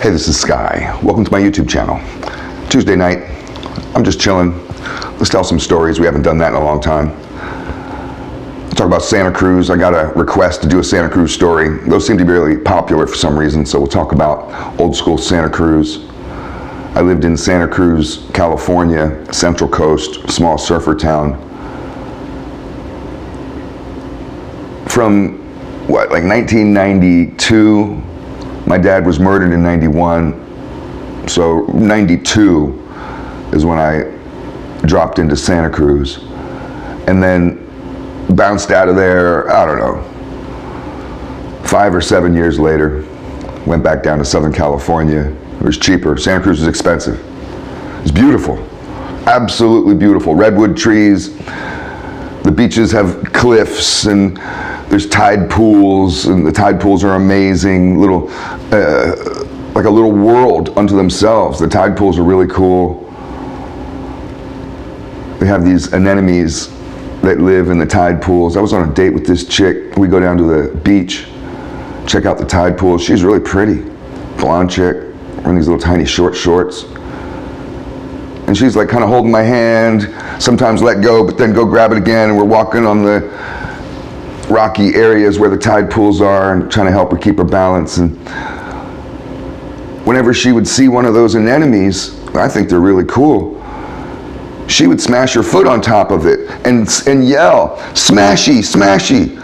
Hey, this is Sky. Welcome to my YouTube channel. Tuesday night, I'm just chilling. Let's tell some stories. We haven't done that in a long time. Talk about Santa Cruz. I got a request to do a Santa Cruz story. Those seem to be really popular for some reason, so we'll talk about old school Santa Cruz. I lived in Santa Cruz, California, Central Coast, small surfer town. From, what, like 1992? My dad was murdered in 91, so 92 is when I dropped into Santa Cruz. And then bounced out of there, I don't know, 5 or 7 years later, went back down to Southern California. It was cheaper. Santa Cruz was expensive. It's beautiful, absolutely beautiful. Redwood trees, the beaches have cliffs, and there's tide pools, and the tide pools are amazing, little, like a little world unto themselves. The tide pools are really cool. They have these anemones that live in the tide pools. I was on a date with this chick. We go down to the beach, check out the tide pools. She's really pretty, blonde chick, wearing these little tiny short shorts. And she's like kind of holding my hand, sometimes let go, but then go grab it again, and we're walking on the rocky areas where the tide pools are and trying to help her keep her balance. And whenever she would see one of those anemones, I think they're really cool, she would smash her foot on top of it and yell, "Smashy, smashy."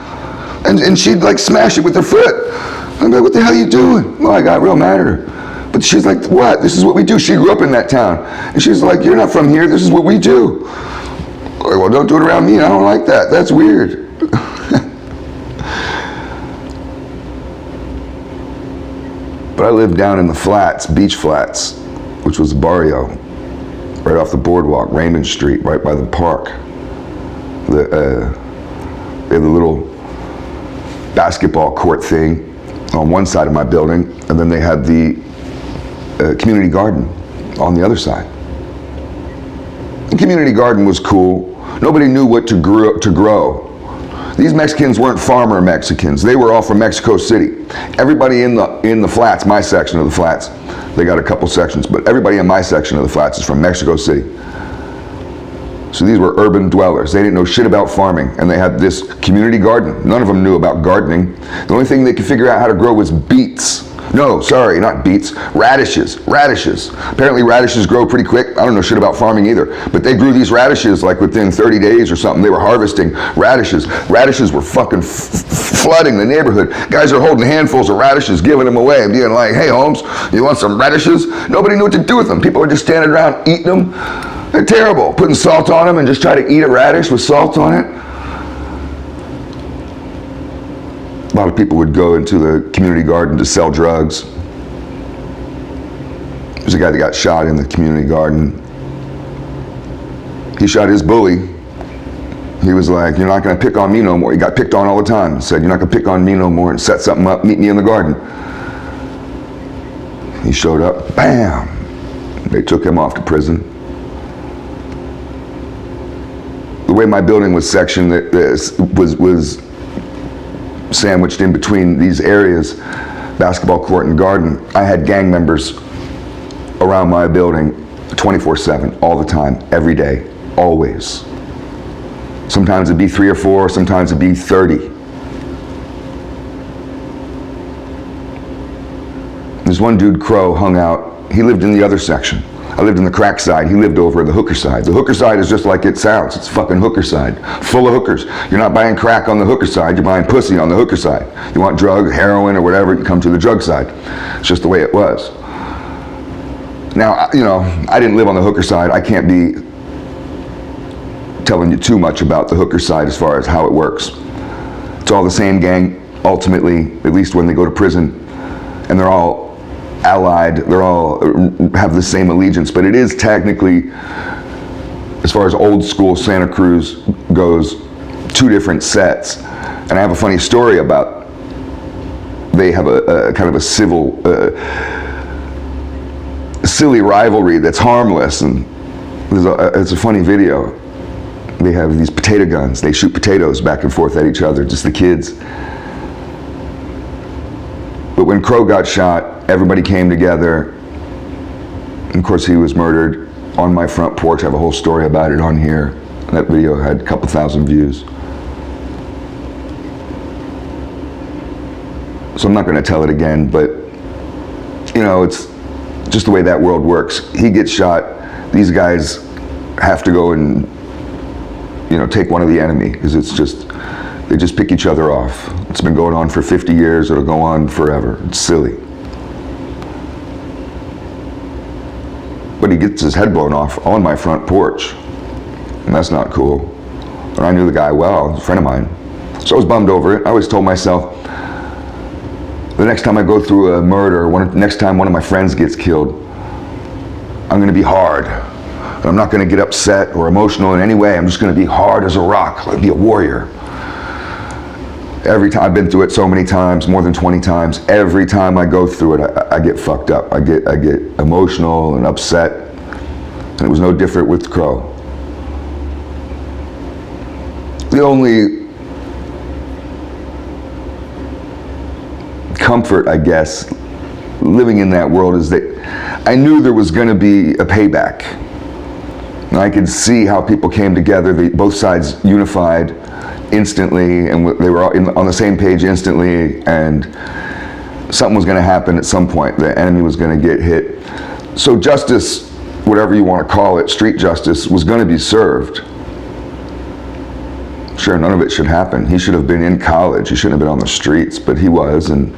And she'd like smash it with her foot. I'm like, "What the hell are you doing?" Well, I got real mad at her. But she's like, "What? This is what we do." She grew up in that town. And she's like, "You're not from here. This is what we do." I'm like, "Well, don't do it around me. I don't like that. That's weird." But I lived down in the flats, beach flats, which was a barrio, right off the boardwalk, Raymond Street, right by the park. They had the little basketball court thing on one side of my building, and then they had the community garden on the other side. The community garden was cool. Nobody knew what to grow. These Mexicans weren't farmer Mexicans. They were all from Mexico City. Everybody in the flats, my section of the flats, they got a couple sections, but everybody in my section of the flats is from Mexico City. So these were urban dwellers. They didn't know shit about farming, and they had this community garden. None of them knew about gardening. The only thing they could figure out how to grow was beets. No, sorry, not beets, radishes. Radishes. Apparently radishes grow pretty quick. I don't know shit about farming either, but they grew these radishes like within 30 days or something. They were harvesting radishes. Radishes were fucking flooding the neighborhood. Guys are holding handfuls of radishes, giving them away, and being like, "Hey Holmes, you want some radishes?" Nobody knew what to do with them. People were just standing around eating them. They're terrible. Putting salt on them and just try to eat a radish with salt on it. A lot of people would go into the community garden to sell drugs. There's a guy that got shot in the community garden. He shot his bully. He was like, "You're not going to pick on me no more." He got picked on all the time. He said, "You're not going to pick on me no more," and set something up, "Meet me in the garden." He showed up, bam! They took him off to prison. The way my building was sectioned, was sandwiched in between these areas, basketball court and garden. I had gang members around my building 24/7, all the time, every day, always. Sometimes it'd be 3 or 4, sometimes it'd be 30. There's one dude, Crow, hung out. He lived in the other section. I lived in the crack side. He lived over the hooker side. The hooker side is just like it sounds. It's fucking hooker side, full of hookers. You're not buying crack on the hooker side. You're buying pussy on the hooker side. You want drugs, heroin, or whatever, you come to the drug side. It's just the way it was. Now, you know, I didn't live on the hooker side. I can't be telling you too much about the hooker side as far as how it works. It's all the same gang, ultimately, at least when they go to prison, and they're all allied, they all have the same allegiance, but it is technically, as far as old school Santa Cruz goes, 2 different sets. And I have a funny story about, they have a kind of a silly rivalry that's harmless, and it's a funny video. They have these potato guns. They shoot potatoes back and forth at each other, just the kids. But when Crow got shot, everybody came together. And of course, he was murdered on my front porch. I have a whole story about it on here. That video had a couple thousand views. So I'm not going to tell it again, but you know, it's just the way that world works. He gets shot, these guys have to go and, you know, take one of the enemy, because it's just, they just pick each other off. It's been going on for 50 years, it'll go on forever. It's silly. But he gets his head blown off on my front porch, and that's not cool. And I knew the guy well, a friend of mine. So I was bummed over it. I always told myself, the next time I go through a murder, next time one of my friends gets killed, I'm going to be hard. And I'm not going to get upset or emotional in any way. I'm just going to be hard as a rock, like be a warrior. Every time, I've been through it so many times, more than 20 times. Every time I go through it, I get fucked up. I get emotional and upset. And it was no different with Crow. The only comfort, I guess, living in that world is that I knew there was going to be a payback. And I could see how people came together, both sides unified instantly, and they were on the same page instantly, and something was going to happen at some point. The enemy was going to get hit. So justice, whatever you want to call it, street justice, was going to be served. Sure, none of it should happen. He should have been in college. He shouldn't have been on the streets, but he was, and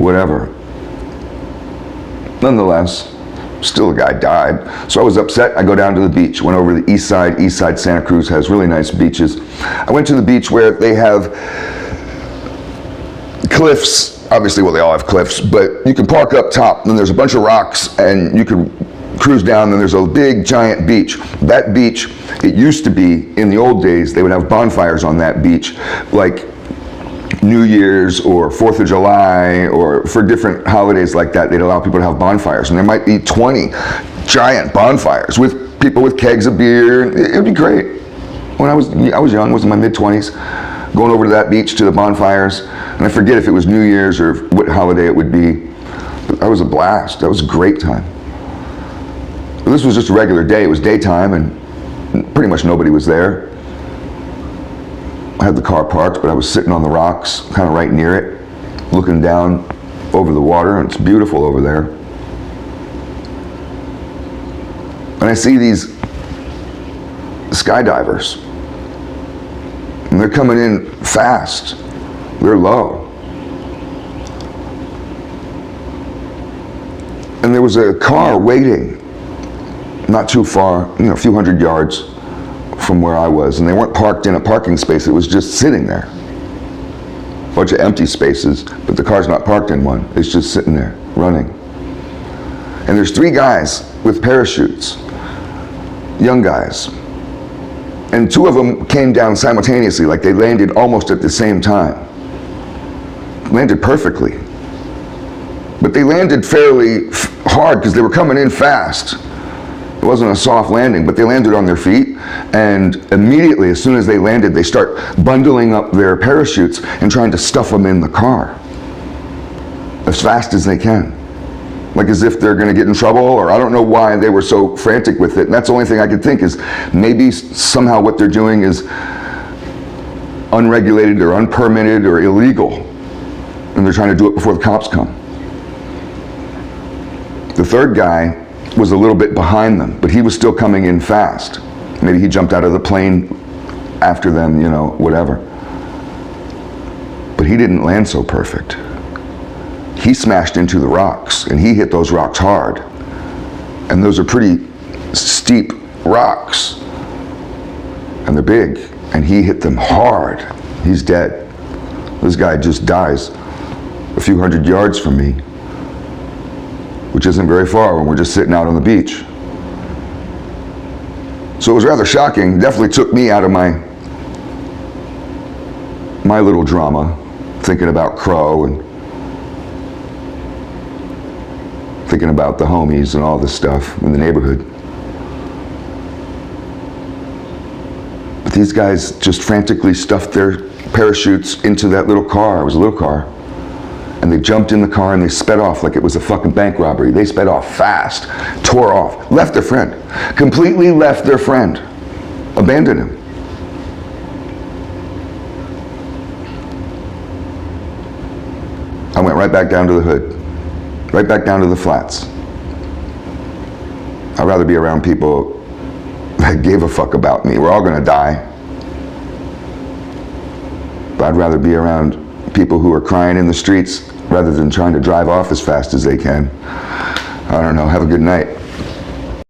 whatever. Nonetheless, still a guy died. So I was upset. I go down to the beach, went over to the east side. East side Santa Cruz has really nice beaches. I went to the beach where they have cliffs. Obviously, well, they all have cliffs, but you can park up top, and there's a bunch of rocks, and you can cruise down, and there's a big, giant beach. That beach, it used to be, in the old days, they would have bonfires on that beach, like New Year's or 4th of July, or for different holidays like that, they'd allow people to have bonfires. And there might be 20 giant bonfires with people with kegs of beer. It would be great. When I was young, was in my mid-20s, going over to that beach to the bonfires. And I forget if it was New Year's or what holiday it would be. But that was a blast. That was a great time. But this was just a regular day. It was daytime, and pretty much nobody was there. I had the car parked, but I was sitting on the rocks, kind of right near it, looking down over the water, and it's beautiful over there. And I see these skydivers, and they're coming in fast. They're low. And there was a car waiting not too far, you know, a few hundred yards from where I was, and they weren't parked in a parking space. It was just sitting there. A bunch of empty spaces, but the car's not parked in one. It's just sitting there, running. And there's 3 guys with parachutes, young guys. And 2 of them came down simultaneously, like they landed almost at the same time. Landed perfectly. But they landed fairly hard because they were coming in fast. It wasn't a soft landing, but they landed on their feet, and immediately, as soon as they landed, they start bundling up their parachutes and trying to stuff them in the car as fast as they can. Like as if they're going to get in trouble, or I don't know why they were so frantic with it. And that's the only thing I could think is maybe somehow what they're doing is unregulated or unpermitted or illegal, and they're trying to do it before the cops come. The third guy was a little bit behind them, but he was still coming in fast. Maybe he jumped out of the plane after them, you know, whatever. But he didn't land so perfect. He smashed into the rocks, and he hit those rocks hard. And those are pretty steep rocks, and they're big, and he hit them hard. He's dead. This guy just dies a few hundred yards from me, which isn't very far when we're just sitting out on the beach. So it was rather shocking. Definitely took me out of my little drama, thinking about Crow and thinking about the homies and all this stuff in the neighborhood. But these guys just frantically stuffed their parachutes into that little car. It was a little car. And and they jumped in the car and they sped off like it was a fucking bank robbery. They sped off fast, tore off, left their friend, completely left their friend, abandoned him. I went right back down to the hood, right back down to the flats. I'd rather be around people that gave a fuck about me. We're all gonna die. But I'd rather be around people who are crying in the streets rather than trying to drive off as fast as they can. I don't know, have a good night.